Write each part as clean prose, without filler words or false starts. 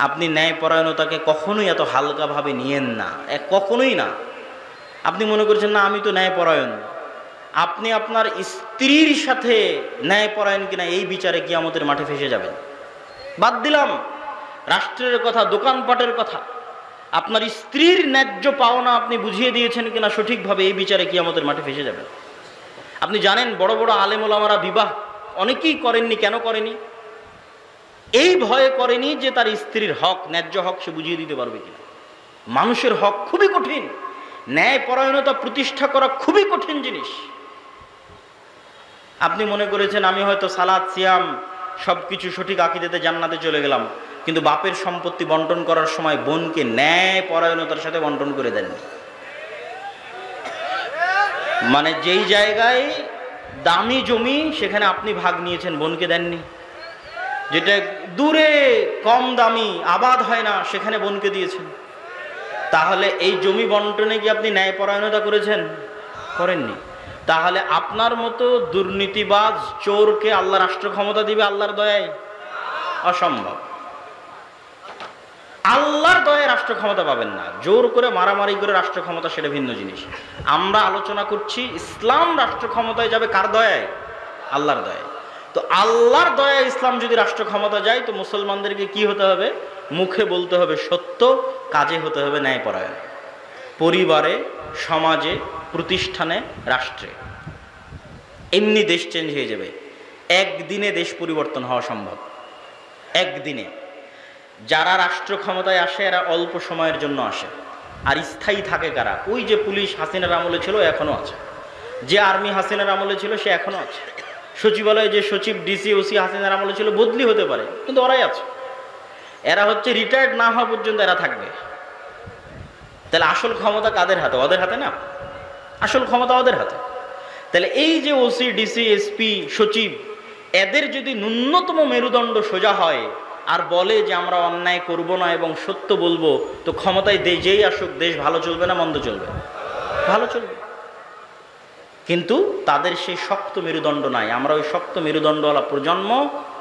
আপনি ন্যায়পরায়ণতাকে কখনোই এত হালকাভাবে নিয়েন না, কখনোই না। আপনি মনে করছেন না আমি তো ন্যায়পরায়ণ, আপনি আপনার স্ত্রীর সাথে ন্যায়পরায়ণ কিনা এই বিচারে কিয়ামতের মাঠে ফেসে যাবেন। বাদ দিলাম রাষ্ট্রের কথা, দোকানপাটের কথা, আপনার স্ত্রীর ন্যায্য পাওনা আপনি বুঝিয়ে দিয়েছেন কিনা সঠিকভাবে, এই বিচারে কিয়ামতের মাঠে ফেসে যাবেন। আপনি জানেন বড় বড় আলেম ওলামারা বিবাহ অনেকেই করেননি। কেন করেনি? এই ভয়ে করেনি যে তার স্ত্রীর হক, ন্যায্য হক সে বুঝিয়ে দিতে পারবে কিনা। মানুষের হক খুবই কঠিন, ন্যায়পরায়ণতা প্রতিষ্ঠা করা খুবই কঠিন জিনিস। আপনি মনে করেছেন আমি হয়তো সালাত সিয়াম সবকিছু সঠিক আকীদাতে জান্নাতে চলে গেলাম, কিন্তু বাপের সম্পত্তি বন্টন করার সময় বোনকে ন্যায়পরায়ণতার সাথে বন্টন করে দেননি। মানে যেই জায়গায় দামি জমি সেখানে আপনি ভাগ নিয়েছেন, বোনকে দেননি। যেটা দূরে কম দামি আবাদ হয় না সেখানে বোনকে দিয়েছেন। তাহলে এই জমি বন্টনে কি আপনি ন্যায়পরায়ণতা করেছেন? করেননি। তাহলে আপনার মতো দুর্নীতিবাজ চোরকে আল্লাহ রাষ্ট্র ক্ষমতা দিবে আল্লাহর দয়ায়? অসম্ভব। আল্লাহর দয়ায় রাষ্ট্র ক্ষমতা পাবেন না। জোর করে মারামারি করে রাষ্ট্র ক্ষমতা সেটা ভিন্ন জিনিস। আমরা আলোচনা করছি ইসলাম রাষ্ট্র ক্ষমতায় যাবে কার দয়ায়? আল্লাহর দয়ায়। তো আল্লাহর দয়ায় ইসলাম যদি রাষ্ট্র ক্ষমতা যায়, তো মুসলমানদেরকে কি হতে হবে? মুখে বলতে হবে সত্য, কাজে হতে হবে ন্যায়পরায়ণ। পরিবারে, সমাজে, প্রতিষ্ঠানে, রাষ্ট্রে। এমনি দেশ চেঞ্জ হয়ে যাবে। একদিনে দেশ পরিবর্তন হওয়া সম্ভব, একদিনে। যারা রাষ্ট্র ক্ষমতায় আসে এরা অল্প সময়ের জন্য আসে, আর স্থায়ী থাকে কারা? ওই যে পুলিশ হাসিনার আমলে ছিল এখনো আছে, যে আর্মি হাসিনার আমলে ছিল সে এখনো আছে, সচিবালয়ে যে সচিব ডিসি ওসি হাসিনার আমলে ছিল বদলি হতে পারে, কিন্তু ওরাই আছে। এরা হচ্ছে রিটায়ার্ড না হওয়া পর্যন্ত এরা থাকবে। তাহলে আসল ক্ষমতা কাদের হাতে? ওদের হাতে না, আসল ক্ষমতা ওদের হাতে। তাহলে এই যে ওসি ডিসি এসপি সচিব, এদের যদি ন্যূনতম মেরুদণ্ড সোজা হয় আর বলে যে আমরা অন্যায় করব না এবং সত্য বলবো, তো ক্ষমতায় যেই আসুক দেশ ভালো চলবে না মন্দ চলবে? ভালো চলবে। কিন্তু তাদের সেই শক্ত মেরুদণ্ড নাই। আমরা ওই শক্ত মেরুদণ্ডওয়ালা প্রজন্ম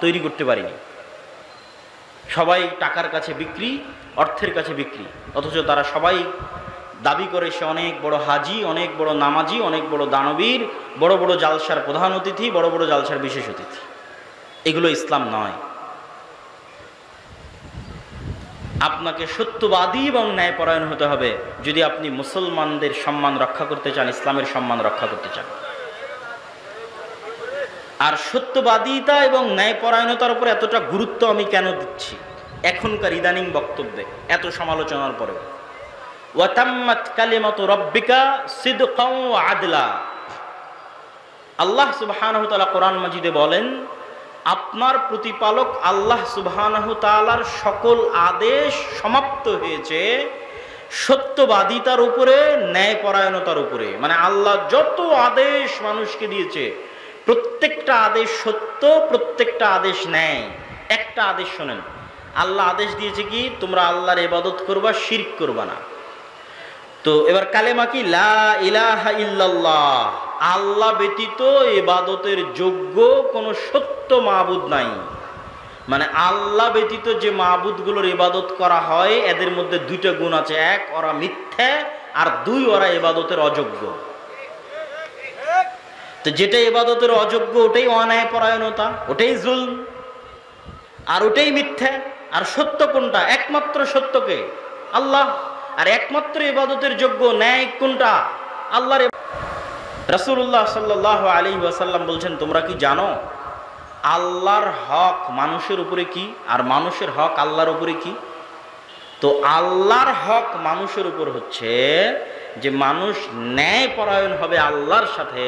তৈরি করতে পারিনি। সবাই টাকার কাছে বিক্রি, অর্থের কাছে বিক্রি, অথচ তারা সবাই দাবি করে সে অনেক বড় হাজি, অনেক বড় নামাজি, অনেক বড় দানবীর, বড় বড় জালসার প্রধান অতিথি, বড় বড় জালসার বিশেষ অতিথি। এগুলো ইসলাম নয়। আপনাকে সত্যবাদী এবং ন্যায়পরায়ণ হতে হবে যদি আপনি মুসলমানদের সম্মান রক্ষা করতে চান, ইসলামের সম্মান রক্ষা করতে চান। আর সত্যবাদিতা এবং ন্যায়পরায়ণতার উপর এতটা গুরুত্ব আমি কেন দিচ্ছি এখনকার ইদানিং বক্তব্যে, এত সমালোচনার পরেও? ওয়াতাম্মাত কালিমাতু রাব্বিকা সিদকাও ওয়া আদলা। আল্লাহ সুবহানাহু ওয়া তাআলা কোরআন মাজিদে বলেন, আপনার প্রতিপালক আল্লাহ সুবহানাহু তাআলার সকল আদেশ সমাপ্ত হয়েছে সত্যবাদিতার উপরে, ন্যায়পরায়ণতার উপরে। মানে আল্লাহ যত আদেশ মানুষকে দিয়েছে প্রত্যেকটা আদেশ সত্য, প্রত্যেকটা আদেশ ন্যায়। একটা আদেশ শোনেন, আল্লাহ আদেশ দিয়েছে কি? তোমরা আল্লাহর ইবাদত করবা, শিরক করবা না। তো এবার কালেমা কি? লা ইলাহা ইল্লাল্লাহ। আল্লাহ ব্যতীত ইবাদতের যোগ্য কোনো সত্য মাবুদ নাই। মানে আল্লাহ ব্যতীত যে মাবুদগুলোর ইবাদত করা হয় এদের মধ্যে দুইটা গুণ আছে। এক, ওরা মিথ্যা, আর দুই, ওরা ইবাদতের অযোগ্য। তো যেটা ইবাদতের অযোগ্য ওটাই অন্যায়পরায়ণতা, ওটাই জুলম, আর ওটাই মিথ্যা। আর সত্য কোনটা? একমাত্র সত্যকে আল্লাহ। আর একমাত্র ইবাদতের যোগ্য ন্যায় কোনটা? আল্লাহর। রাসূলুল্লাহ সাল্লাল্লাহু আলাইহি ওয়াসাল্লাম বলছেন, তোমরা কি জানো আল্লাহর হক মানুষের উপরে কি, আর মানুষের হক আল্লাহর উপরে কি? তো আল্লাহর হক মানুষের উপর হচ্ছে যে মানুষ ন্যায়পরায়ণ হবে আল্লাহর সাথে,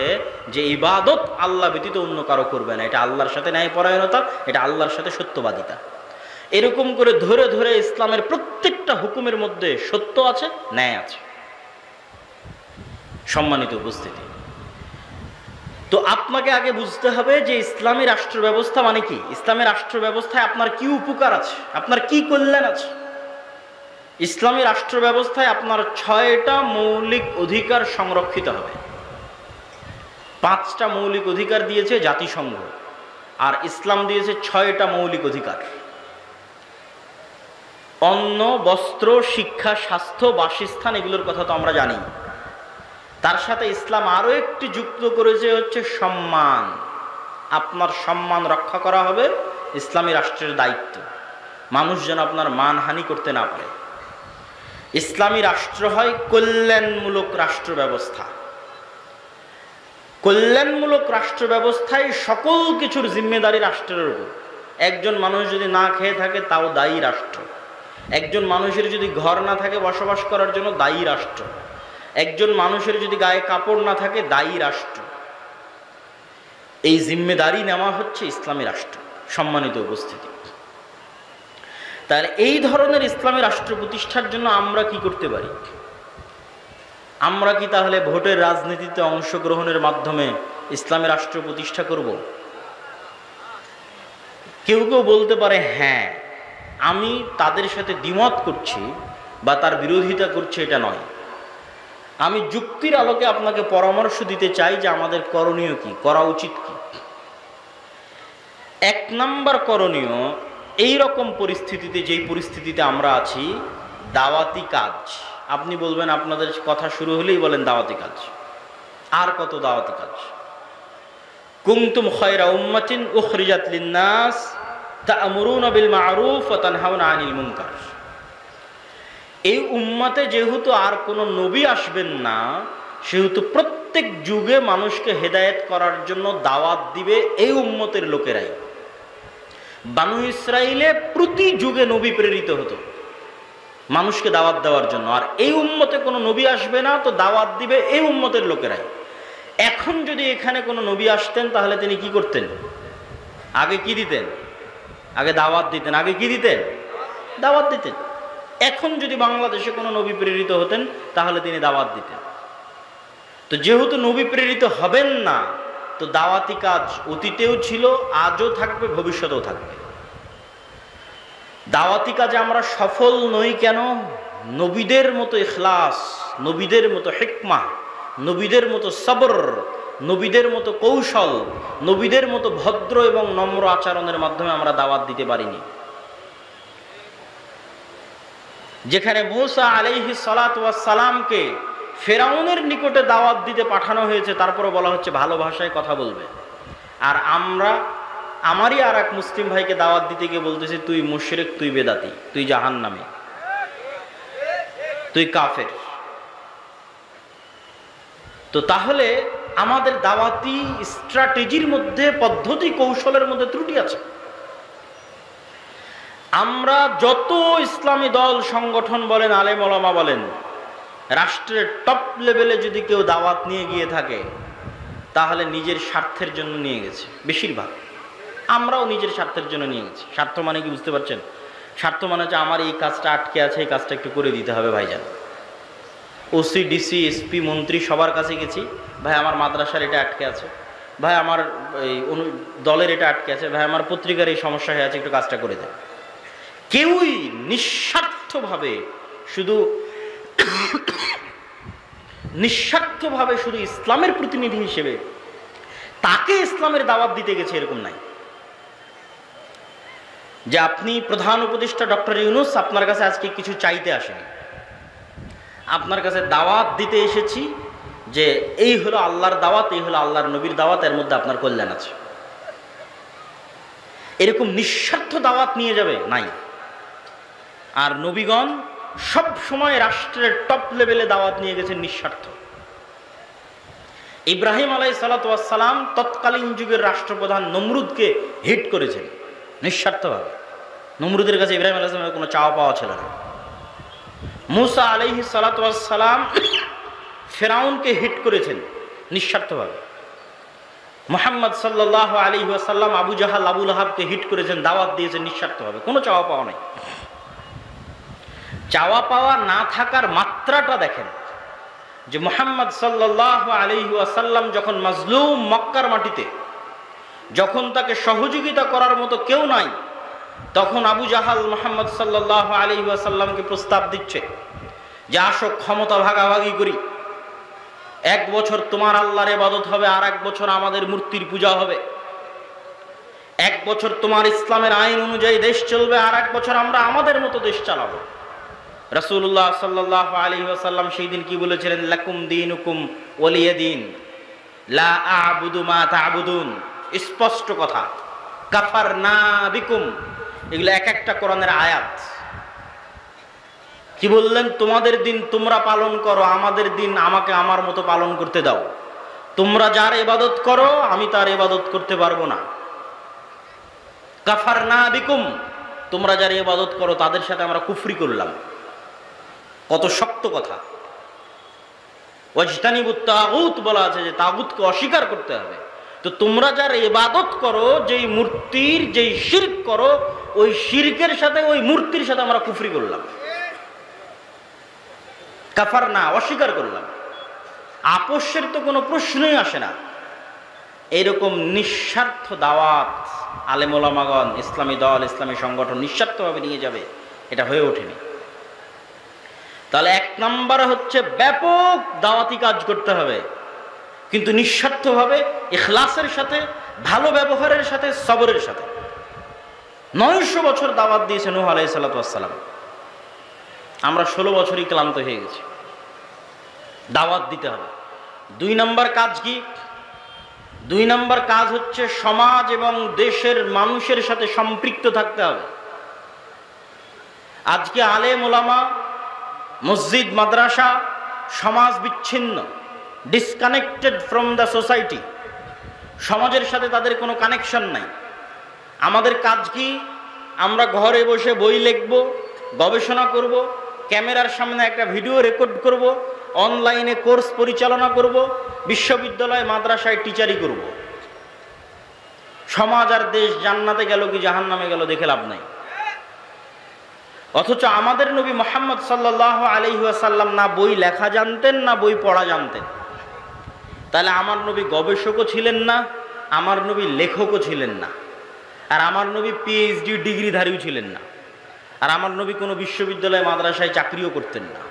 যে ইবাদত আল্লাহ ব্যতীত অন্য কারো করবে না। এটা আল্লাহর সাথে ন্যায়পরায়ণতা, এটা আল্লাহর সাথে সত্যবাদিতা। এরকম করে ধরে ধরে ইসলামের প্রত্যেকটা হুকুমের মধ্যে সত্য আছে, ন্যায় আছে। সম্মানিত উপস্থিতি, তো আপনাকে আগে বুঝতে হবে যে ইসলামী রাষ্ট্র ব্যবস্থা মানে কি। ইসলামী রাষ্ট্র ব্যবস্থায় আপনার কি উপকার আছে, আপনার কি কল্যাণ আছে। ইসলামী রাষ্ট্র ব্যবস্থায় আপনার 6টা মৌলিক অধিকার সংরক্ষিত হবে। 5টা মৌলিক অধিকার দিয়েছে জাতিসংঘ, আর ইসলাম দিয়েছে 6টা মৌলিক অধিকার। অন্ন, বস্ত্র, শিক্ষা, স্বাস্থ্য, বাসস্থান, এগুলোর কথা তো আমরা জানি। তার সাথে ইসলাম আরো একটি যুক্ত করেছে, হচ্ছে সম্মান। আপনার সম্মান রক্ষা করা হবে ইসলামী রাষ্ট্রের দায়িত্ব। মানুষ যেন আপনার মানহানি করতে না পারে। ইসলামী রাষ্ট্র হয় কল্যাণমূলক রাষ্ট্র ব্যবস্থা। কল্যাণমূলক রাষ্ট্র ব্যবস্থায় সকল কিছুর জিম্মেদারি রাষ্ট্রের উপর। একজন মানুষ যদি না খেয়ে থাকে তাও দায়ী রাষ্ট্র। একজন মানুষের যদি ঘর না থাকে বসবাস করার জন্য, দায়ী রাষ্ট্র। একজন মানুষের যদি গায়ে কাপড় না থাকে, দায়ী রাষ্ট্র। এই জিম্মেদারি নেওয়া হচ্ছে ইসলামী রাষ্ট্র। সম্মানিত উপস্থিতি, তাহলে এই ধরনের ইসলামী রাষ্ট্র প্রতিষ্ঠার জন্য আমরা কি করতে পারি? আমরা কি তাহলে ভোটের রাজনীতিতে অংশগ্রহণের মাধ্যমে ইসলামী রাষ্ট্র প্রতিষ্ঠা করব? কেউ কেউ বলতে পারে হ্যাঁ, আমি তাদের সাথে দ্বিমত করছি বা তার বিরোধিতা করছি, এটা নয়। আমি যুক্তির আলোকে আপনাকে পরামর্শ দিতে চাই যে আমাদের করণীয় কি, করা উচিত কি। 1 নাম্বার করণীয়, এই রকম পরিস্থিতিতে, যেই পরিস্থিতিতে আমরা আছি, দাওয়াতি কাজ। আপনি বলবেন, আপনাদের কথা শুরু হলেই বলেন দাওয়াতি কাজ। আর কত দাওয়াতি কাজ? কুনতুম খায়রা উম্মাতিন উখরিজাত লিন-নাস তা'মুরুনা বিল মা'রুফ ওয়া তানহাউনা আনিল মুনকার। এই উম্মতে যেহেতু আর কোনো নবী আসবেন না, সেহেতু প্রত্যেক যুগে মানুষকে হেদায়েত করার জন্য দাওয়াত দিবে এই উম্মতের লোকেরাই। বানু ইসরাইলে প্রতি যুগে নবী প্রেরিত হতো মানুষকে দাওয়াত দেওয়ার জন্য, আর এই উম্মতে কোনো নবী আসবে না, তো দাওয়াত দিবে এই উম্মতের লোকেরাই। এখন যদি এখানে কোনো নবী আসতেন, তাহলে তিনি কি করতেন? আগে কি দিতেন? আগে দাওয়াত দিতেন। আগে কি দিতেন? দাওয়াত দিতেন। এখন যদি বাংলাদেশে কোনো নবী প্রেরিত হতেন, তাহলে তিনি দাওয়াত দিতেন। তো যেহেতু নবী প্রেরিত হবেন না, তো দাওয়াতি কাজ অতীতেও ছিল, আজও থাকবে, ভবিষ্যতেও থাকবে। দাওয়াতি কাজে আমরা সফল নই কেন? নবীদের মতো ইখলাস, নবীদের মতো হিকমা, নবীদের মতো সবর, নবীদের মতো কৌশল, নবীদের মতো ভদ্র এবং নম্র আচরণের মাধ্যমে আমরা দাওয়াত দিতে পারিনি। যেখানে মূসা আলাইহিস সালাতু ওয়াস সালামকে ফেরাউনের নিকটে দাওয়াত দিতে পাঠানো হয়েছে, তারপরে বলা হচ্ছে ভালো ভাষায় কথা বলবে। আর আমরা আমারই আর এক মুসলিম ভাইকে দাওয়াত দিতে গিয়ে বলতেছি, তুই মুশরিক, তুই বেদাতি, তুই জাহান্নামী, তুই কাফের। তো তাহলে আমাদের দাওয়াতি স্ট্র্যাটেজির মধ্যে, পদ্ধতি কৌশলের মধ্যে ত্রুটি আছে। আমরা যত ইসলামী দল সংগঠন বলেন, আলেম ওলামা বলেন, রাষ্ট্রের টপ লেভেলে যদি কেউ দাওয়াত নিয়ে গিয়ে থাকে, তাহলে নিজের স্বার্থের জন্য নিয়ে গেছে বেশিরভাগ। আমরাও নিজের স্বার্থের জন্য নিয়ে গেছি। স্বার্থ মানে কি বুঝতে পারছেন? স্বার্থ মানে হচ্ছে আমার এই কাজটা আটকে আছে, এই কাজটা একটু করে দিতে হবে ভাইজান। ওসি, ডিসি, এসপি, মন্ত্রী সবার কাছে গেছি, ভাই আমার মাদ্রাসার এটা আটকে আছে, ভাই আমার এই দলের এটা আটকে আছে, ভাই আমার পত্রিকার এই সমস্যা হয়ে আছে, একটু কাজটা করে দেন। কেউই নিঃস্বার্থভাবে শুধু ইসলামের প্রতিনিধি হিসেবে তাকে ইসলামের দাওয়াত দিতে গেছে, এরকম নাই। যে আপনি প্রধান উপদেষ্টা ডক্টর ইউনূস, আপনার কাছে আজকে কিছু চাইতে আসেনি, আপনার কাছে দাওয়াত দিতে এসেছি যে এই হলো আল্লাহর দাওয়াত, এই হলো আল্লাহর নবীর দাওয়াত, এর মধ্যে আপনার কল্যাণ আছে। এরকম নিঃস্বার্থ দাওয়াত নিয়ে যাবে নাই। আর নবীগণ সব সময় রাষ্ট্রের টপ লেভেলে দাওয়াত নিয়ে গেছেন নিঃস্বার্থ। ইব্রাহিম আলাইহিস সালাতু ওয়াস সালাম তৎকালীন যুগের রাষ্ট্রপ্রধান নমরুদকে হিট করেছেন নিঃস্বার্থভাবে। নমরুদের কাছে ইব্রাহিম আলাইহিস সালামের কোনো চাওয়া পাওয়া ছিল না। মূসা আলাইহিস সালাতু ওয়াস সালাম ফেরাউনকে হিট করেছেন নিঃস্বার্থভাবে। মুহাম্মদ সাল্লাল্লাহু আলাইহি ওয়াসাল্লাম আবু জাহাল, আবু লাহাবকে হিট করেছেন, দাওয়াত দিয়েছেন নিঃস্বার্থভাবে, কোনো চাওয়া পাওয়া নাই। চাওয়া পাওয়া না থাকার মাত্রাটা দেখেন, যে মুহাম্মদ সাল্লাল্লাহু আলাইহি ওয়াসাল্লাম যখন মাজলুম মক্কার মাটিতে, যখন তাকে সহযোগিতা করার মতো কেউ নাই, তখন আবু জাহাল মুহাম্মদ সাল্লাল্লাহু আলাইহি ওয়াসাল্লামকে প্রস্তাব দিচ্ছে যে আসো ক্ষমতা ভাগাভাগি করি, 1 বছর তোমার আল্লাহর ইবাদত হবে, আর 1 বছর আমাদের মূর্তির পূজা হবে। এক বছর তোমার ইসলামের আইন অনুযায়ী দেশ চলবে, আর এক বছর আমরা আমাদের মতো দেশ চালাবো। রাসূলুল্লাহ সাল্লাল্লাহু আলাইহি ওয়াসাল্লাম সেই দিন কি বলেছিলেন? লাকুম দীনুকুম ওয়ালিয়া দীন, লা আ'বুদু মা তা'বুদুন। স্পষ্ট কথা, কাফারনা বিকুম, এগুলো এক একটা কোরআনের আয়াত। কি বললেন? তোমাদের দিন তোমরা পালন করো, আমাদের দিন আমাকে আমার মতো পালন করতে দাও। তোমরা যার ইবাদত করো আমি তার ইবাদত করতে পারবো না। কাফারনা বিকুম, তোমরা যার ইবাদত করো তাদের সাথে আমরা কুফরি করলাম। কত শক্ত কথা। ওয়াজতানিবুত তাগুত বলা আছে যে তাগুতকে অস্বীকার করতে হবে। তো তোমরা যার ইবাদত করো, যেই মূর্তির যেই শিরক করো, ওই শিরকের সাথে ওই মূর্তির সাথে আমরা কুফরি করলাম। কাফারনা, অস্বীকার করলাম। আপোষের তো কোনো প্রশ্নই আসে না। এরকম নিঃস্বার্থ দাওয়াত আলেম ওলামাগণ, ইসলামী দল, ইসলামী সংগঠন নিঃস্বার্থভাবে নিয়ে যাবে, এটা হয়ে ওঠেনি। তাহলে এক নম্বর হচ্ছে ব্যাপক দাওয়াতি কাজ করতে হবে, কিন্তু নিঃস্বার্থভাবে, ইখলাসের সাথে, ভালো ব্যবহারের সাথে, সবরের সাথে। 900 বছর দাওয়াত দিয়েছে নূহ আলাইহিস সালাতু ওয়াস সালাম। আমরা 16 বছরই ক্লান্ত হয়ে গেছি। দাওয়াত দিতে হবে। 2 নম্বর কাজ কি? 2 নম্বর কাজ হচ্ছে সমাজ এবং দেশের মানুষের সাথে সম্পৃক্ত থাকতে হবে। আজকে আলেম ওলামা, মসজিদ মাদ্রাসা, সমাজ বিচ্ছিন্ন, ডিসকানেক্টেড ফ্রম দ্য সোসাইটি। সমাজের সাথে তাদের কোনো কানেকশন নাই। আমাদের কাজ কি? আমরা ঘরে বসে বই লিখব, গবেষণা করব, ক্যামেরার সামনে একটা ভিডিও রেকর্ড করব, অনলাইনে কোর্স পরিচালনা করব, বিশ্ববিদ্যালয় মাদ্রাসায় টিচারি করব। সমাজ আর দেশ জান্নাতে গেল কি জাহান্নামে গেল দেখে লাভ নাই। অথচ আমাদের নবী মুহাম্মদ সাল্লাল্লাহু আলাইহি ওয়াসাল্লাম না বই লেখা জানতেন, না বই পড়া জানতেন। তাহলে আমার নবী গবেষকও ছিলেন না, আমার নবী লেখকও ছিলেন না, আর আমার নবী পিএইচডি ডিগ্রিধারীও ছিলেন না, আর আমার নবী কোনো বিশ্ববিদ্যালয় মাদ্রাসায় চাকরিও করতেন না।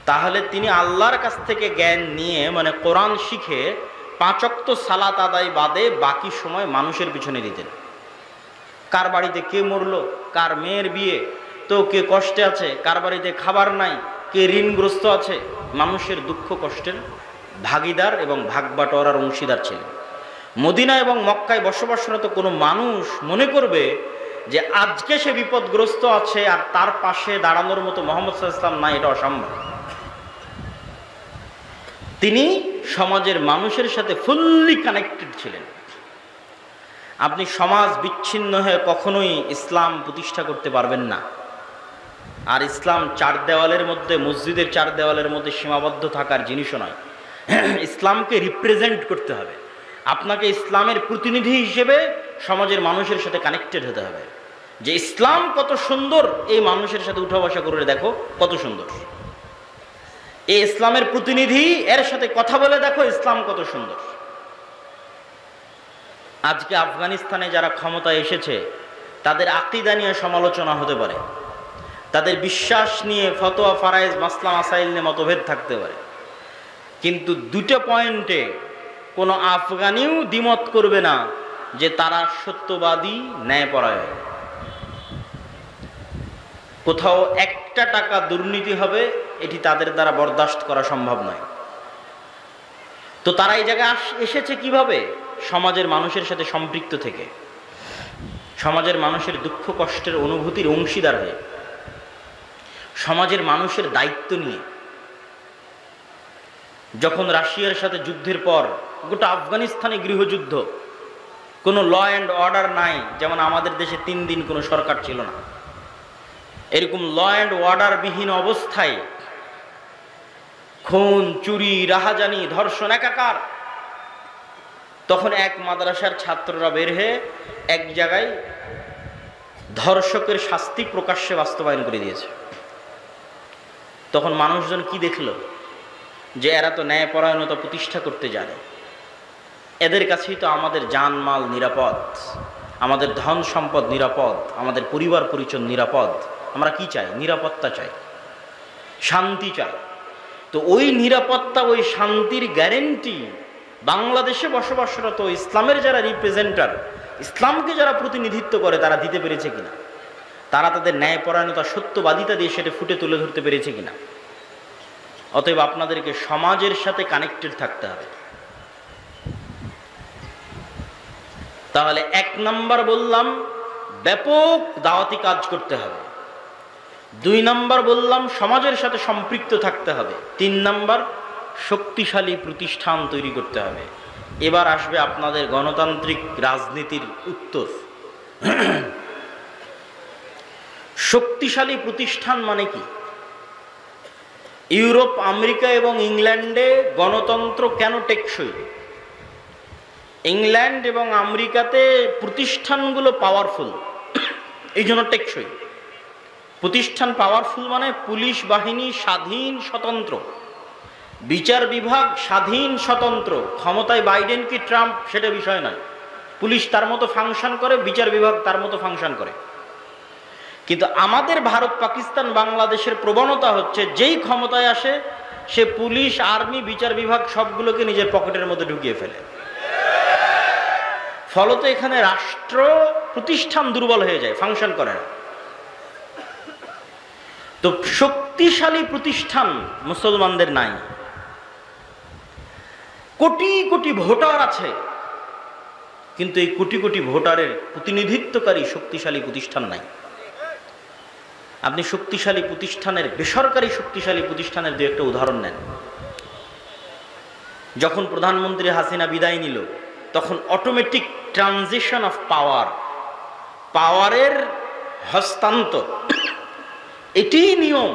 তাহলে তিনি আল্লাহর কাছ থেকে জ্ঞান নিয়ে, মানে কোরআন শিখে 5 ওয়াক্ত সালাত আদায় বাদে বাকি সময় মানুষের পিছনে দিতেন। কার বাড়িতে কে মরলো, কার মেয়ের বিয়ে, তো কে কষ্টে আছে, কার বাড়িতে খাবার নাই, কে ঋণগ্রস্ত আছে, মানুষের দুঃখ কষ্টের ভাগিদার এবং ভাগবাটোয়ারার অংশীদার ছিলেন। মদিনা এবং মক্কায় বসবাসরত কোনো মানুষ মনে করবে যে আজকে সে বিপদগ্রস্ত আছে আর তার পাশে দাঁড়ানোর মতো মুহাম্মদ সাল্লাল্লাহু আলাইহি ওয়াসাল্লাম নাই, এটা অসম্ভব। তিনি সমাজের মানুষের সাথে ফুললি কানেক্টেড ছিলেন। আপনি সমাজ বিচ্ছিন্ন হয়ে কখনোই ইসলাম প্রতিষ্ঠা করতে পারবেন না। আর ইসলাম 4 দেওয়ালের মধ্যে, মসজিদের 4 দেওয়ালের মধ্যে সীমাবদ্ধ থাকার জিনিসও নয়। ইসলামকে রিপ্রেজেন্ট করতে হবে। আপনাকে ইসলামের প্রতিনিধি হিসেবে সমাজের মানুষের সাথে কানেক্টেড হতে হবে, যে ইসলাম কত সুন্দর, এই মানুষের সাথে উঠা বসা করে দেখো কত সুন্দর। এই ইসলামের প্রতিনিধি, এর সাথে কথা বলে দেখো ইসলাম কত সুন্দর। আজকে আফগানিস্তানে যারা ক্ষমতায় এসেছে তাদের আকীদা নিয়ে সমালোচনা হতে পারে, তাদের বিশ্বাস নিয়ে ফতোয়া ফারায়েজ মাসলা মাসাইল নিয়ে মতভেদ থাকতে পারে, কিন্তু 2টা পয়েন্টে কোনো আফগানিও দ্বিমত করবে না যে তারা সত্যবাদী, ন্যায়পরায়ণ। কোথাও 1টা টাকা দুর্নীতি হবে, এটি তাদের দ্বারা বরদাস্ত করা সম্ভব নয়। তো তারা এই জায়গায় এসেছে কিভাবে? সমাজের মানুষের সাথে সম্পৃক্ত থেকে, সমাজের মানুষের দুঃখ কষ্টের অনুভূতির অংশীদার হয়ে, সমাজের মানুষের দায়িত্ব নিয়ে। যখন রাশিয়ার সাথে যুদ্ধের পর গোটা আফগানিস্তানে গৃহযুদ্ধ, কোনো ল অ্যান্ড অর্ডার নাই, যেমন আমাদের দেশে 3 দিন কোনো সরকার ছিল না, এরকম ল অ্যান্ড অর্ডার বিহীন অবস্থায় খুন, চুরি, রাহাজানি, ধর্ষণ একাকার। তখন এক মাদ্রাসার ছাত্ররা বের হয়ে এক জায়গায় ধর্ষকের শাস্তি প্রকাশ্যে বাস্তবায়ন করে দিয়েছে। তখন মানুষজন কি দেখলো? যে এরা তো ন্যায়পরায়ণতা প্রতিষ্ঠা করতে জানে, এদের কাছেই তো আমাদের জানমাল নিরাপদ, আমাদের ধন সম্পদ নিরাপদ, আমাদের পরিবার পরিজন নিরাপদ। আমরা কি চাই? নিরাপত্তা চাই, শান্তি চাই। তো ওই নিরাপত্তা, ওই শান্তির গ্যারেন্টি বাংলাদেশে বসবাসরত ইসলামের যারা রিপ্রেজেন্টার, ইসলামকে যারা প্রতিনিধিত্ব করে তারা দিতে পেরেছে কিনা, তারা তাদের ন্যায়পরায়ণতা সত্যবাদিতা দিয়ে সেটা ফুটে তুলে ধরতে পেরেছে কিনা। অতএব আপনাদেরকে সমাজের সাথে কানেক্টেড থাকতে হবে। তাহলে 1 নাম্বার বললাম ব্যাপক দাওয়াতি কাজ করতে হবে, 2 নাম্বার বললাম সমাজের সাথে সম্পৃক্ত থাকতে হবে, 3 নাম্বার শক্তিশালী প্রতিষ্ঠান তৈরি করতে হবে। এবার আসবে আপনাদের গণতান্ত্রিক রাজনীতির উত্তর। শক্তিশালী প্রতিষ্ঠান মানে কি? ইউরোপ, আমেরিকা এবং ইংল্যান্ডে গণতন্ত্র কেন টেকসই? ইংল্যান্ড এবং আমেরিকাতে প্রতিষ্ঠানগুলো পাওয়ারফুল, এই জন্য টেকসই। প্রতিষ্ঠান পাওয়ারফুল মানে পুলিশ বাহিনী স্বাধীন স্বতন্ত্র, বিচার বিভাগ স্বাধীন স্বতন্ত্র। ক্ষমতায় বাইডেন কি ট্রাম্প সেটা বিষয় নয়, পুলিশ তার মতো ফাংশন করে, বিচার বিভাগ তার মতো ফাংশন করে। কিন্তু আমাদের ভারত, পাকিস্তান, বাংলাদেশের প্রবণতা হচ্ছে যেই ক্ষমতায় আসে সে পুলিশ, আর্মি, বিচার বিভাগ সবগুলোকে নিজের পকেটের মধ্যে ঢুকিয়ে ফেলে। ফলত এখানে রাষ্ট্র প্রতিষ্ঠান দুর্বল হয়ে যায়, ফাংশন করে না। তো শক্তিশালী প্রতিষ্ঠান মুসলমানদের নাই। কোটি কোটি ভোটার আছে, কিন্তু এই কোটি কোটি ভোটারের প্রতিনিধিত্বকারী শক্তিশালী প্রতিষ্ঠান নাই। আপনি শক্তিশালী প্রতিষ্ঠানের, বেসরকারি শক্তিশালী প্রতিষ্ঠানের 2-1টা উদাহরণ নেন। যখন প্রধানমন্ত্রী হাসিনা বিদায় নিল তখন অটোমেটিক ট্রানজিশন অফ পাওয়ার, পাওয়ারের হস্তান্তর, এটিই নিয়ম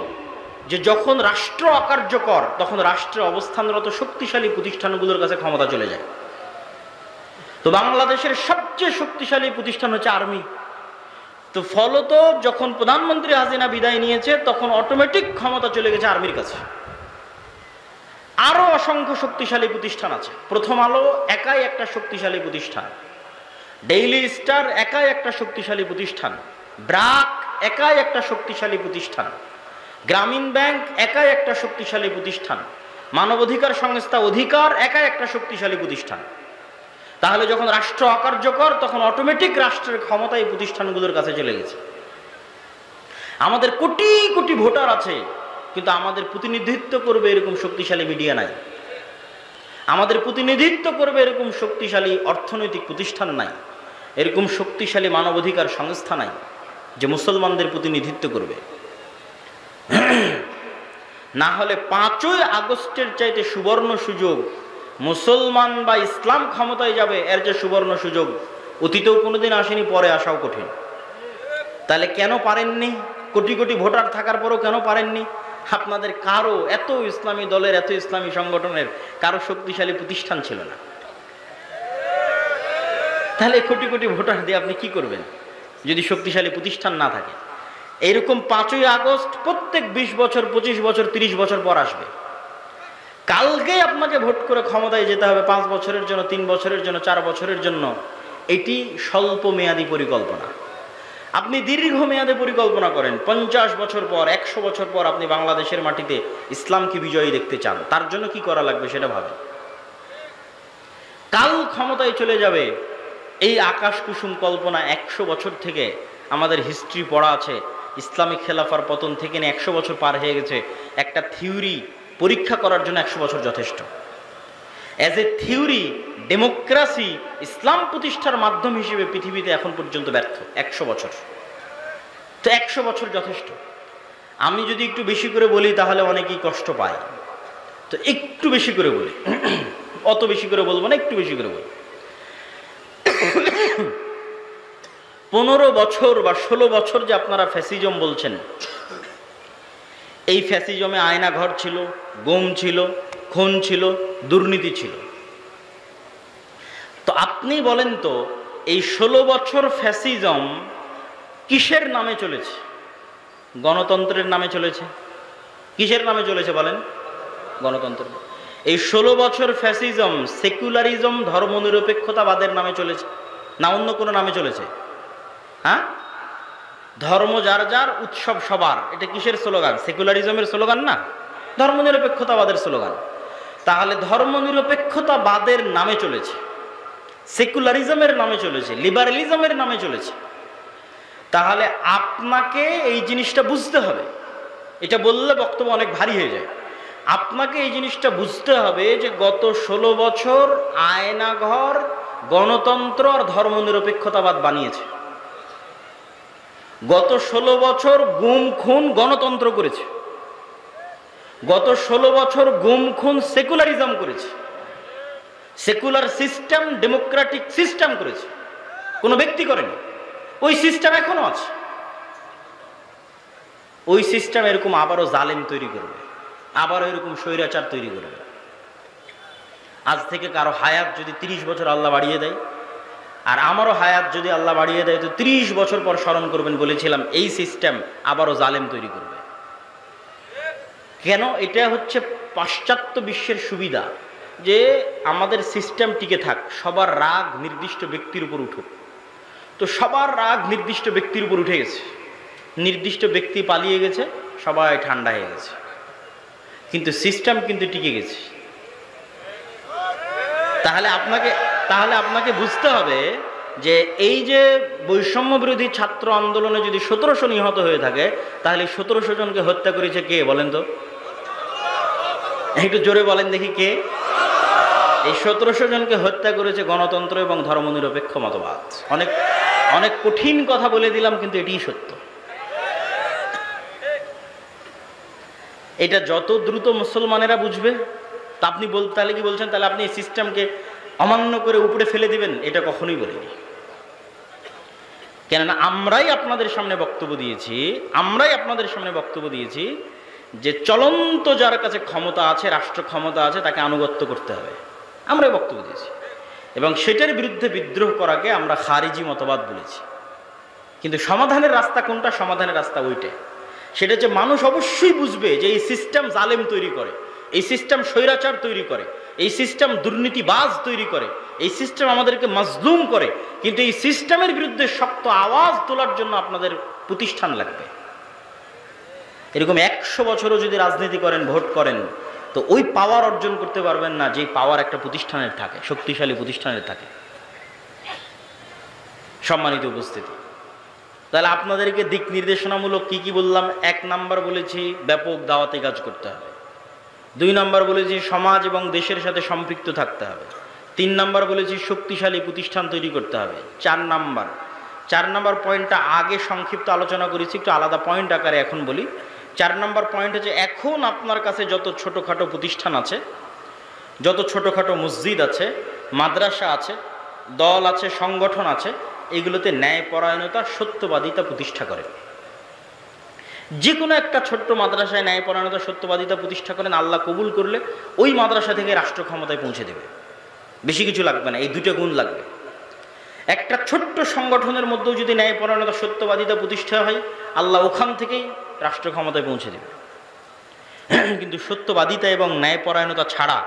যে যখন রাষ্ট্র অকার্যকর তখন রাষ্ট্রে অবস্থানরত শক্তিশালী প্রতিষ্ঠানগুলোর কাছে ক্ষমতা চলে যায়। তো বাংলাদেশের সবচেয়ে শক্তিশালী প্রতিষ্ঠান হচ্ছে আর্মি। তো ফলত যখন প্রধানমন্ত্রী হাসিনা বিদায় নিয়েছে তখন অটোমেটিক ক্ষমতা চলে গেছে আর্মির কাছে। আরো অসংখ্য শক্তিশালী প্রতিষ্ঠান আছে। প্রথম আলো একাই একটা শক্তিশালী প্রতিষ্ঠান, ডেইলি স্টার একাই একটা শক্তিশালী প্রতিষ্ঠান, ব্রাক একাই একটা শক্তিশালী প্রতিষ্ঠান, গ্রামীণ ব্যাংক একাই একটা শক্তিশালী প্রতিষ্ঠান, মানবাধিকার সংস্থা অধিকার একাই একটা শক্তিশালী প্রতিষ্ঠান। তাহলে যখন রাষ্ট্র অকার্যকর তখন অটোমেটিক রাষ্ট্রের ক্ষমতা এই প্রতিষ্ঠানগুলোর কাছে চলে গেছে। আমাদের কোটি কোটি ভোটার আছে, কিন্তু আমাদের প্রতিনিধিত্ব করবে এরকম শক্তিশালী মিডিয়া নাই, আমাদের প্রতিনিধিত্ব করবে এরকম শক্তিশালী অর্থনৈতিক প্রতিষ্ঠান নাই, এরকম শক্তিশালী মানবাধিকার সংস্থা নাই যে মুসলমানদের প্রতিনিধিত্ব করবে। না হলে 5ই আগস্টের চাইতে সুবর্ণ সুযোগ মুসলমান বা ইসলাম ক্ষমতায় যাবে, এর যে সুবর্ণ সুযোগ অতীতেও কোনোদিন আসেনি, পরে আসাও কঠিন। তাহলে কেন পারেননি? কোটি কোটি ভোটার থাকার পরও কেন পারেননি? আপনাদের কারো, এত ইসলামী দলের, এত ইসলামী সংগঠনের কারো শক্তিশালী প্রতিষ্ঠান ছিল না। তাহলে কোটি কোটি ভোটার দিয়ে আপনি কি করবেন যদি শক্তিশালী প্রতিষ্ঠান না থাকে? এইরকম 5ই আগস্ট প্রত্যেক 20 বছর, 25 বছর, 30 বছর পর আসবে। কালকে আপনাকে ভোট করে ক্ষমতায় যেতে হবে 5 বছরের জন্য, 3 বছরের জন্য, 4 বছরের জন্য। এটি স্বল্প মেয়াদী পরিকল্পনা। আপনি দীর্ঘমেয়াদে পরিকল্পনা করেন, 50 বছর পর, 100 বছর পর আপনি বাংলাদেশের মাটিতে ইসলামকে বিজয়ী দেখতে চান, তার জন্য কি করা লাগবে সেটা ভাবেন। কাল ক্ষমতায় চলে যাবে এই আকাশ কুসুম কল্পনা 100 বছর থেকে আমাদের হিস্ট্রি পড়া আছে। ইসলামিক খেলাফার পতন থেকে 100 বছর পার হয়ে গেছে। একটা থিওরি পরীক্ষা করার জন্য 100 বছর যথেষ্ট। অ্যাজ এ থিওরি, ডেমোক্রেসি ইসলাম প্রতিষ্ঠার মাধ্যম হিসেবে পৃথিবীতে এখন পর্যন্ত ব্যর্থ। 100 বছর, তো 100 বছর যথেষ্ট। আমি যদি একটু বেশি করে বলি তাহলে অনেকেই কষ্ট পায়, তো একটু বেশি করে বলি, অত বেশি করে বলবো না, একটু বেশি করে বলি। 15 বছর বা 16 বছর যে আপনারা ফ্যাসিজম বলছেন, এই ফ্যাসিজমে আয়না ঘর ছিল, গুম ছিল, খুন ছিল, দুর্নীতি ছিল। তো আপনি বলেন তো এই 16 বছর ফ্যাসিজম কিসের নামে চলেছে? গণতন্ত্রের নামে চলেছে। কিসের নামে চলেছে বলেন? গণতন্ত্র। এই 16 বছর ফ্যাসিজম সেকুলারিজম, ধর্মনিরপেক্ষতাবাদের নামে চলেছে না অন্য কোনো নামে চলেছে? হ্যাঁ, ধর্ম যার যার, উৎসব সবার, এটা কিসের স্লোগান? সেকুলারিজমের স্লোগান না, ধর্মনিরপেক্ষতাবাদের স্লোগান। তাহলে ধর্মনিরপেক্ষতাবাদের নামে চলেছে। সেকুলারিজমের নামে চলেছে, লিবারালিজমের নামে চলেছে। তাহলে আপনাকে এই জিনিসটা বুঝতে হবে। এটা বললে বক্তব্য অনেক ভারী হয়ে যায়। আপনাকে এই জিনিসটা বুঝতে হবে যে গত 16 বছর আয়নাঘর গণতন্ত্র আর ধর্মনিরপেক্ষতাবাদ বানিয়েছে। গত 16 বছর গুম খুন গণতন্ত্র করেছে। গত 16 বছর গুম খুন সেকুলারিজম করেছে। সেকুলার সিস্টেম ডেমোক্রেটিক সিস্টেম করেছে, কোনো ব্যক্তি করেনি। ওই সিস্টেম এখনো আছে। ওই সিস্টেম এরকম আবারও জালেম তৈরি করবে, আবারও এরকম স্বৈরাচার তৈরি করবে। আজ থেকে কারো হায়াত যদি 30 বছর আল্লাহ বাড়িয়ে দেয়, আর আমারও হায়াত যদি আল্লাহ বাড়িয়ে দেয়, তো 30 বছর পর স্মরণ করবেন, বলেছিলাম এই সিস্টেম আবারও জালেম তৈরি করবে। কেন? এটা হচ্ছে পাশ্চাত্য বিশ্বের সুবিধা, যে আমাদের সিস্টেম টিকে থাক, সবার রাগ নির্দিষ্ট ব্যক্তির উপর উঠুক। তো সবার রাগ নির্দিষ্ট ব্যক্তির উপর উঠে গেছে, নির্দিষ্ট ব্যক্তি পালিয়ে গেছে, সবাই ঠান্ডা হয়ে গেছে, কিন্তু সিস্টেম কিন্তু টিকে গেছে। তাহলে আপনাকে বুঝতে হবে যে এই যে বৈষম্য বিরোধী ছাত্র আন্দোলনে যদি 1700 নিহত হয়ে থাকে, তাহলে 1700 জনকে হত্যা করেছে কে বলেন তো? একটু জোরে বলেন দেখি, কে? এই 1700 জনকে হত্যা করেছে গণতন্ত্র এবং ধর্মনিরপেক্ষ মতবাদ। অনেক অনেক কঠিন কথা বলে দিলাম, কিন্তু এটিই সত্য। এটা যত দ্রুত মুসলমানেরা বুঝবে, তা আপনি তাহলে কি বলছেন তাহলে আপনি এই সিস্টেমকে অমান্য করে উপরে ফেলে দিবেন? এটা কখনোই বলিনি। কেননা আমরাই আপনাদের সামনে বক্তব্য দিয়েছি যে চলন্ত যার কাছে ক্ষমতা আছে, রাষ্ট্র ক্ষমতা আছে, তাকে আনুগত্য করতে হবে। আমরাই বক্তব্য দিয়েছি, এবং সেটার বিরুদ্ধে বিদ্রোহ করাকে আমরা খারিজি মতবাদ বলেছি। কিন্তু সমাধানের রাস্তা কোনটা? সমাধানের রাস্তা ওইটাই। সেটা হচ্ছে মানুষ অবশ্যই বুঝবে যে এই সিস্টেম জালেম তৈরি করে, এই সিস্টেম স্বৈরাচার তৈরি করে, এই সিস্টেম দুর্নীতিবাজ তৈরি করে, এই সিস্টেম আমাদেরকে মাজলুম করে। কিন্তু এই সিস্টেমের বিরুদ্ধে শক্ত আওয়াজ তোলার জন্য আপনাদের প্রতিষ্ঠান লাগবে। এরকম 100 বছরও যদি রাজনীতি করেন, ভোট করেন, তো ওই পাওয়ার অর্জন করতে পারবেন না যে পাওয়ার একটা প্রতিষ্ঠানের থাকে, শক্তিশালী প্রতিষ্ঠানের থাকে। সম্মানিত উপস্থিতি, তাহলে আপনাদেরকে দিক নির্দেশনামূলক কি কি বললাম? 1 নাম্বার বলেছি ব্যাপক দাওয়াতি কাজ করতে হবে। 2 নাম্বার বলেছি সমাজ এবং দেশের সাথে সম্পৃক্ত থাকতে হবে। 3 নাম্বার বলেছি শক্তিশালী প্রতিষ্ঠান তৈরি করতে হবে। 4 নাম্বার পয়েন্টটা আগে সংক্ষিপ্ত আলোচনা করেছি, একটু আলাদা পয়েন্ট আকারে এখন বলি। 4 নাম্বার পয়েন্ট হচ্ছে, এখন আপনার কাছে যত ছোটোখাটো প্রতিষ্ঠান আছে, যত ছোটোখাটো মসজিদ আছে, মাদ্রাসা আছে, দল আছে, সংগঠন আছে, এগুলোতে ন্যায়পরায়ণতা, সত্যবাদিতা প্রতিষ্ঠা করে। যে কোনো একটা ছোট্ট মাদ্রাসায় ন্যায়পরায়ণতা, সত্যবাদিতা প্রতিষ্ঠা করেন, আল্লাহ কবুল করলে ওই মাদ্রাসা থেকে রাষ্ট্র ক্ষমতায় পৌঁছে দেবে। বেশি কিছু লাগবে না, এই 2টা গুণ লাগবে। একটা ছোট্ট সংগঠনের মধ্যেও যদি ন্যায়পরায়ণতা, সত্যবাদিতা প্রতিষ্ঠা হয়, আল্লাহ ওখান থেকেই রাষ্ট্র ক্ষমতায় পৌঁছে দেবে। কিন্তু সত্যবাদিতা এবং ন্যায়পরায়ণতা ছাড়া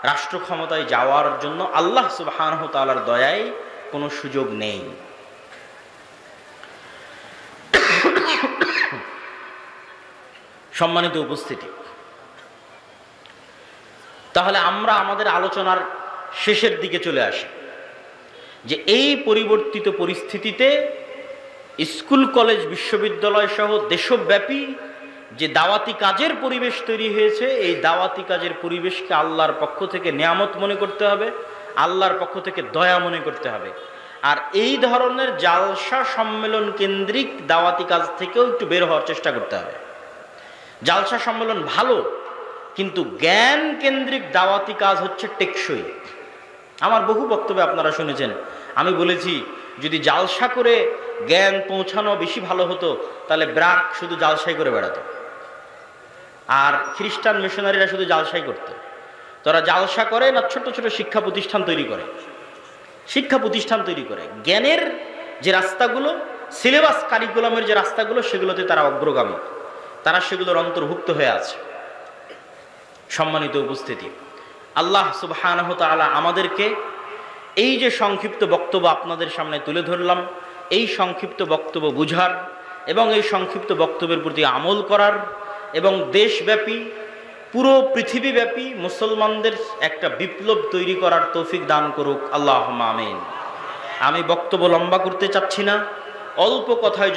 রাষ্ট্র ক্ষমতায় যাওয়ার জন্য আল্লাহ সুবহানাহু ওয়া তাআলার দয়ায় কোনো সুযোগ নেই। সম্মানিত উপস্থিতি, তাহলে আমরা আমাদের আলোচনার শেষের দিকে চলে আসি যে এই পরিবর্তিত পরিস্থিতিতে স্কুল, কলেজ, বিশ্ববিদ্যালয় সহ দেশব্যাপী যে দাওয়াতি কাজের পরিবেশ তৈরি হয়েছে, এই দাওয়াতি কাজের পরিবেশকে আল্লাহর পক্ষ থেকে নিয়ামত মনে করতে হবে, আল্লাহর পক্ষ থেকে দয়া মনে করতে হবে। আর এই ধরনের জালসা সম্মেলন কেন্দ্রিক দাওয়াতি কাজ থেকেও একটু বের হওয়ার চেষ্টা করতে হবে। জালসা সম্মেলন ভালো, কিন্তু জ্ঞান কেন্দ্রিক দাওয়াতি কাজ হচ্ছে টেকসই। আমার বহু বক্তব্যে আপনারা শুনেছেন, আমি বলেছি যদি জালসা করে জ্ঞান পৌঁছানো বেশি ভালো হতো, তাহলে ব্রাক শুধু জালসাই করে বেড়াতো, আর খ্রিস্টান মিশনারিরা শুধু জালসাই করত। তারা জালসা করে না, ছোট ছোট শিক্ষা প্রতিষ্ঠান তৈরি করে, জ্ঞানের যে রাস্তাগুলো, সিলেবাস কারিকুলামের যে রাস্তাগুলো, সেগুলোতে তারা অগ্রগামী, তারা সেগুলোর অন্তর্ভুক্ত হয়ে আছে। সম্মানিত উপস্থিতি, আল্লাহ সুবহানাহু ওয়া তাআলা আমাদেরকে এই যে সংক্ষিপ্ত বক্তব্য আপনাদের সামনে তুলে ধরলাম, এই সংক্ষিপ্ত বক্তব্য বুঝার এবং এই সংক্ষিপ্ত বক্তব্যের প্রতি আমল করার, এবং দেশব্যাপী পুরো পৃথিবীব্যাপী মুসলমানদের একটা বিপ্লব তৈরি করার তৌফিক দান করুক, আল্লাহুম্মা আমিন। আমি বক্তব্য লম্বা করতে চাচ্ছি না, অল্প কথায়